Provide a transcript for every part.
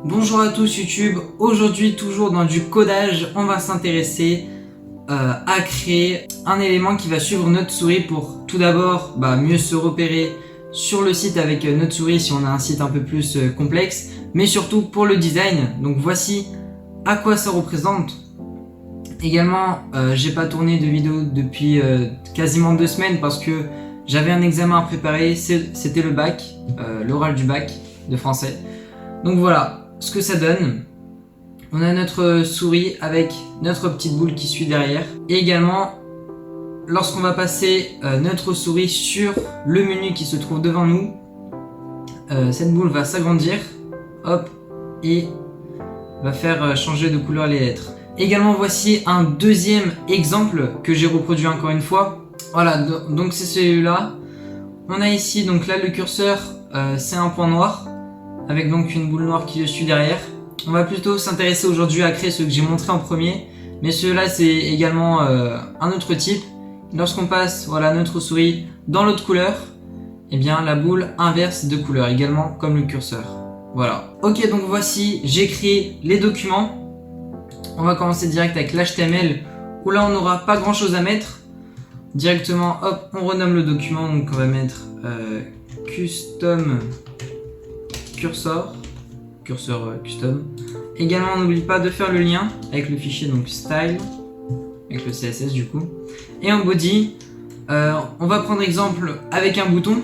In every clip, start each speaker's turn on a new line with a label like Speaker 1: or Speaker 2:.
Speaker 1: Bonjour à tous YouTube, aujourd'hui toujours dans du codage, on va s'intéresser à créer un élément qui va suivre notre souris pour tout d'abord mieux se repérer sur le site avec notre souris si on a un site un peu plus complexe, mais surtout pour le design. Donc voici à quoi ça représente. Également, j'ai pas tourné de vidéo depuis quasiment 2 semaines parce que j'avais un examen à préparer, c'était le bac, l'oral du bac de français. Donc voilà ce que ça donne. On a notre souris avec notre petite boule qui suit derrière. Et également, lorsqu'on va passer notre souris sur le menu qui se trouve devant nous, cette boule va s'agrandir, hop, et va faire changer de couleur les lettres. Également, voici un deuxième exemple que j'ai reproduit encore une fois. Voilà, donc c'est celui-là. On a ici, donc là le curseur, c'est un point noir, avec donc une boule noire qui le suit derrière. On va plutôt s'intéresser aujourd'hui à créer ce que j'ai montré en premier, mais celui-là c'est également un autre type. Lorsqu'on passe notre souris dans l'autre couleur, eh bien la boule inverse de couleur, également comme le curseur. Voilà. Ok, donc voici, j'ai créé les documents. On va commencer direct avec l'HTML, où là on n'aura pas grand chose à mettre. Directement, hop, on renomme le document, donc on va mettre custom cursor custom. Également, on n'oublie pas de faire le lien avec le fichier donc style, avec le CSS du coup. Et en body, on va prendre exemple avec un bouton.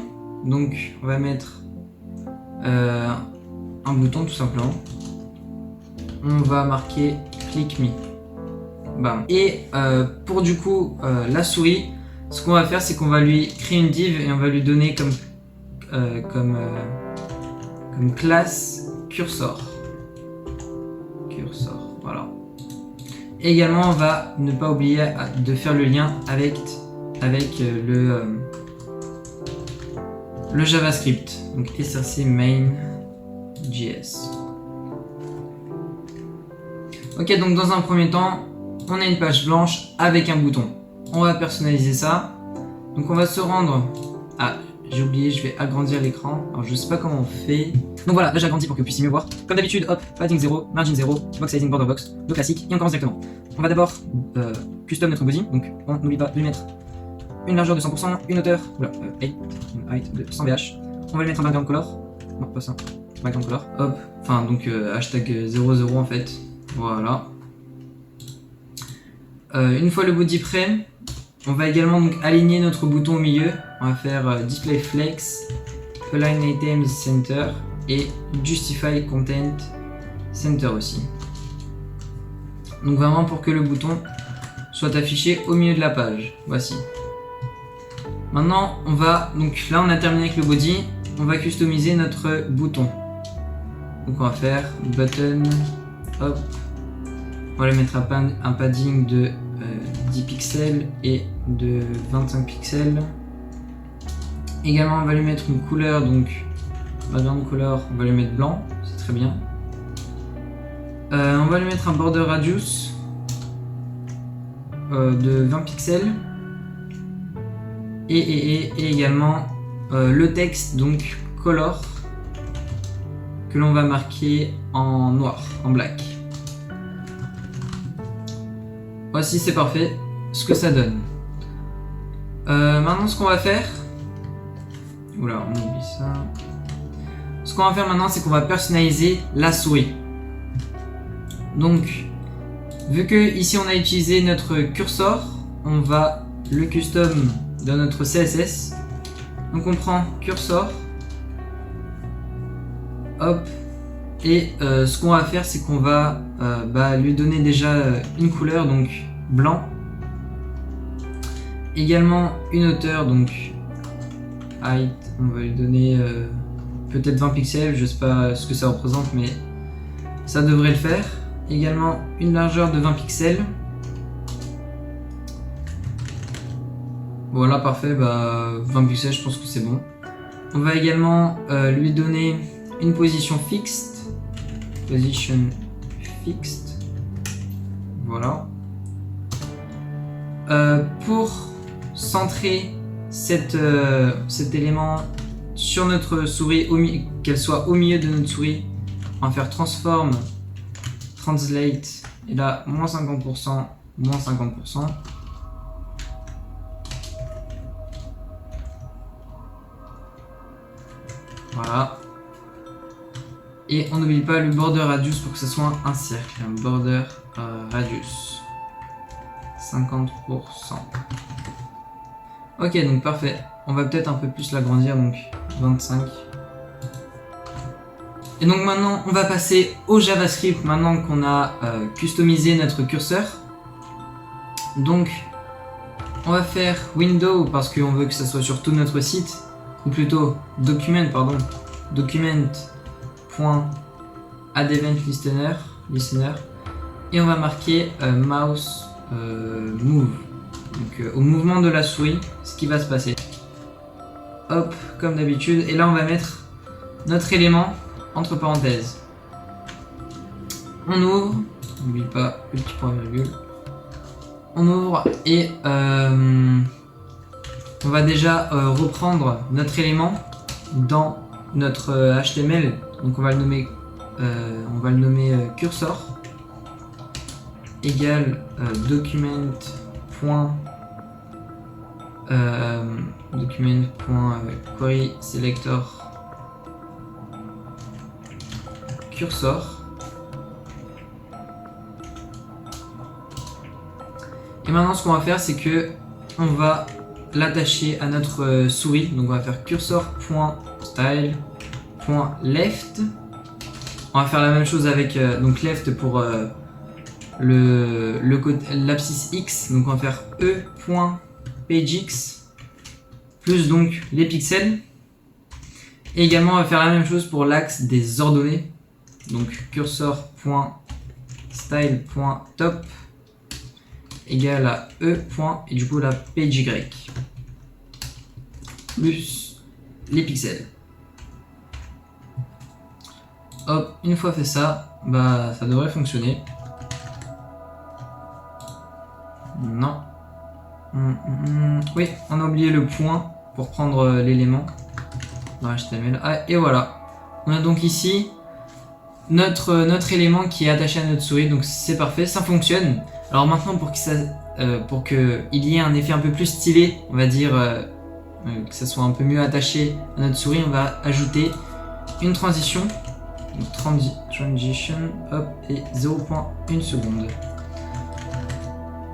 Speaker 1: Donc, on va mettre un bouton tout simplement. On va marquer click me. Bam. Et pour du coup la souris, ce qu'on va faire, c'est qu'on va lui créer une div et on va lui donner comme classe cursor. Voilà. Et également, on va ne pas oublier de faire le lien avec le JavaScript. Donc src main.js. Ok, donc dans un premier temps, on a une page blanche avec un bouton. On va personnaliser ça. Donc on va se rendre à... J'ai oublié, je vais agrandir l'écran. Alors je sais pas comment on fait. Donc voilà, là j'agrandis pour que vous puissiez mieux voir. Comme d'habitude, hop, padding 0, margin 0, box sizing, border box, le classique, et on commence directement. On va d'abord custom notre body, donc on n'oublie pas de lui mettre une largeur de 100%, une hauteur, une height de 100 VH. On va lui mettre un background color. Non, pas ça. Background color. Hop, enfin donc hashtag 00 en fait. Voilà. Une fois le body prêt, on va également donc aligner notre bouton au milieu. On va faire display flex, align items center et justify content center aussi. Donc vraiment pour que le bouton soit affiché au milieu de la page. Voici. Maintenant on va, donc là on a terminé avec le body, on va customiser notre bouton. Donc on va faire button, hop, on va lui mettre un padding de 10 pixels et de 25 pixels. Également on va lui mettre une couleur, donc background color, on va lui mettre blanc, c'est très bien. On va lui mettre un border radius de 20 pixels et également le texte, donc color, que l'on va marquer en noir, en black. Voici, c'est parfait ce que ça donne. Maintenant ce qu'on va faire, oula, on oublie ça. Ce qu'on va faire maintenant, c'est qu'on va personnaliser la souris. Donc, vu que ici on a utilisé notre cursor, on va le custom dans notre CSS. Donc on prend cursor, hop, et ce qu'on va faire, c'est qu'on va lui donner déjà une couleur, donc blanc. Également une hauteur, donc height, on va lui donner peut-être 20 pixels, je sais pas ce que ça représente, mais ça devrait le faire. Également une largeur de 20 pixels. Voilà, parfait, 20 pixels, je pense que c'est bon. On va également lui donner une position fixed. Voilà. Pour centrer cet élément sur notre souris, qu'elle soit au milieu de notre souris, on va faire transform, translate, et là, moins 50%, moins 50%. Voilà. Et on n'oublie pas le border radius pour que ce soit un cercle. Un border radius. 50%. Ok, donc parfait. On va peut-être un peu plus l'agrandir, donc 25. Et donc maintenant, on va passer au JavaScript, maintenant qu'on a customisé notre curseur. Donc, on va faire window, parce qu'on veut que ça soit sur tout notre site. Ou plutôt, document, pardon. Document.addEventListener. Et on va marquer mouse move. Donc au mouvement de la souris, ce qui va se passer. Hop, comme d'habitude. Et là, on va mettre notre élément entre parenthèses. On ouvre, n'oublie pas le petit point virgule. On ouvre et on va déjà reprendre notre élément dans notre HTML. Donc on va le nommer cursor égale document.query selector cursor. Et maintenant ce qu'on va faire, c'est que on va l'attacher à notre souris. Donc on va faire cursor.style.left. On va faire la même chose avec donc left pour l'abscisse X. Donc on va faire e.pageX plus donc les pixels. Et également on va faire la même chose pour l'axe des ordonnées. Donc cursor.style.top égale à e. Et du coup la page y plus les pixels. Hop, une fois fait ça, bah ça devrait fonctionner. Non. Oui, on a oublié le point pour prendre l'élément dans HTML. Ah, et voilà. On a donc ici notre élément qui est attaché à notre souris, donc c'est parfait, ça fonctionne. Alors maintenant pour qu'il y ait un effet un peu plus stylé, on va dire que ça soit un peu mieux attaché à notre souris, on va ajouter une transition. Donc, transition, hop, et 0.1 seconde.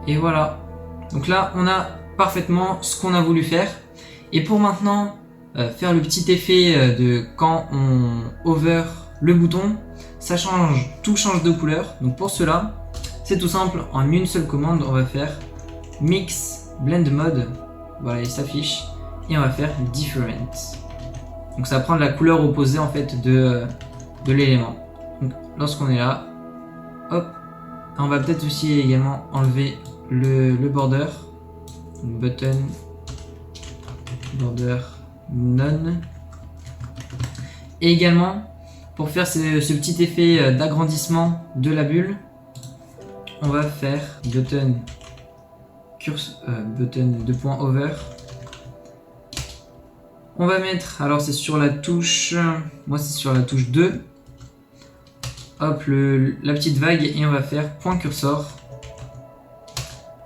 Speaker 1: Et voilà. Donc là, on a parfaitement ce qu'on a voulu faire. Et pour maintenant faire le petit effet de quand on hover le bouton, ça change, tout change de couleur. Donc pour cela, c'est tout simple. En une seule commande, on va faire mix blend mode. Voilà, il s'affiche. Et on va faire different. Donc ça va prendre la couleur opposée en fait de l'élément. Donc lorsqu'on est là, hop, on va peut-être aussi également enlever le border, button, border none. Et également, pour faire ce petit effet d'agrandissement de la bulle, on va faire button button 2.over. On va mettre, alors c'est sur la touche, moi c'est sur la touche 2. Hop, la petite vague, et on va faire point cursor.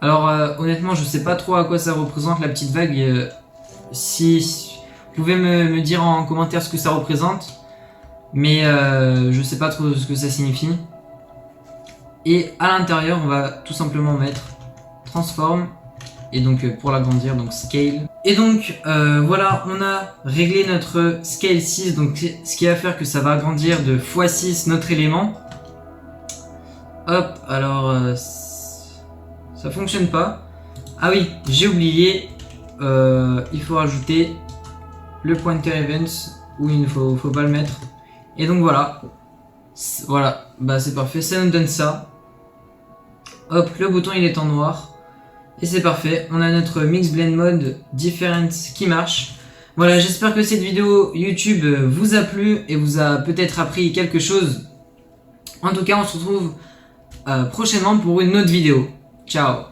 Speaker 1: Alors honnêtement, je sais pas trop à quoi ça représente la petite vague. Si vous pouvez me dire en commentaire ce que ça représente, mais je sais pas trop ce que ça signifie. Et à l'intérieur, on va tout simplement mettre transform, et donc pour l'agrandir, donc scale. Et donc voilà, on a réglé notre scale 6, donc ce qui va faire que ça va agrandir de x6 notre élément. Hop, alors ça fonctionne pas. Ah oui, j'ai oublié, il faut rajouter le pointer events, où il ne faut pas le mettre. Et donc voilà, bah c'est parfait, ça nous donne ça. Hop, le bouton il est en noir. Et c'est parfait, on a notre mix blend mode different qui marche. Voilà, j'espère que cette vidéo YouTube vous a plu et vous a peut-être appris quelque chose. En tout cas, on se retrouve prochainement pour une autre vidéo. Ciao!